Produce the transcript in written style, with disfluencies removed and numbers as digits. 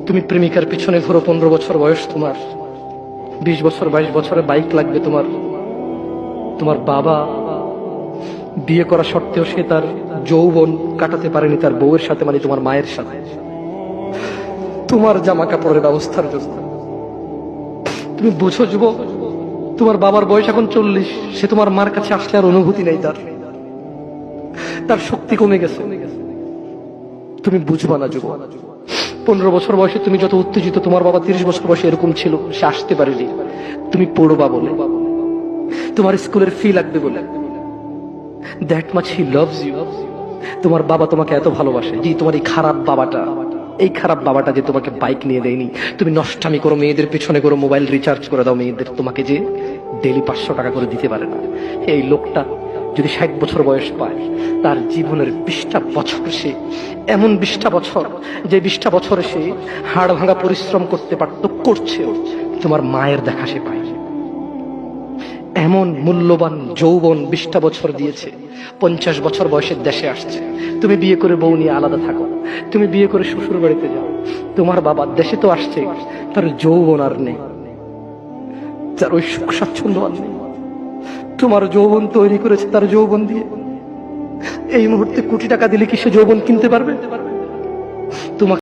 তুমি প্রেমিকার পিছনে ঘোরো, 15 বছর বয়স তোমার, 20 বছর 22 বছরে বাইক লাগবে তোমার। তোমার বাবা বিয়ে করা সত্ত্বেও সে তার যৌবন কাটাতে পারেনি তার বউয়ের সাথে, মানে তোমার মায়ের সাথে, তোমার জামা কাপড়ের ব্যবস্থার জন্য। তুমি বুঝো যুবক, তোমার বাবার বয়স এখন 40, সে তোমার মার কাছে আসলে আর অনুভূতি নেই, তার শক্তি কমে গেছে। তুমি বুঝবা না যুবক। 15 বছর বয়সে তুমি যত উত্তেজিত, তোমার বাবা 30 বছর বয়সে এরকম ছিল, সে আসতে পারেনি। তুমি পড়বা বলে, তোমার স্কুলের ফি লাগবে বলে, that much he loves you. তোমার বাবা তোমাকে এত ভালোবাসে। জি, তোমার এই খারাপ বাবাটা যে তোমাকে বাইক নিয়ে দেয়নি, তুমি নষ্টামি করো, মেয়েদের পিছনে করো, মোবাইল রিচার্জ করে দাও মেয়েদের, তোমাকে যে ডেলি 500 টাকা করে দিতে পারে না। এই লোকটা যদি 60 বছর বয়স পায়, তার জীবনের 20টা বছর সে এমন 20টা বছর, যে 20টা বছরে সে হাড় ভাঙা পরিশ্রম করতে পারত, করছে, তোমার মায়ের দেখা সে পায়। এমন মূল্যবান যৌবন 20টা বছর দিয়েছে, 50 বছর বয়সের দেশে আসছে। তুমি বিয়ে করে বউ নিয়ে আলাদা থাকো, তুমি বিয়ে করে শ্বশুর বাড়িতে যাও। তোমার বাবা দেশে তো আসছে, তার যৌবন আর নেই, তার ওই সুখ স্বাচ্ছন্দ্য আর নেই। তোমার যৌবন তৈরি করেছে তার যৌবন দিয়ে। এই মুহূর্তে কোটি টাকা দিলে কি সে যৌবন কিনতে পারবে? তোমাকে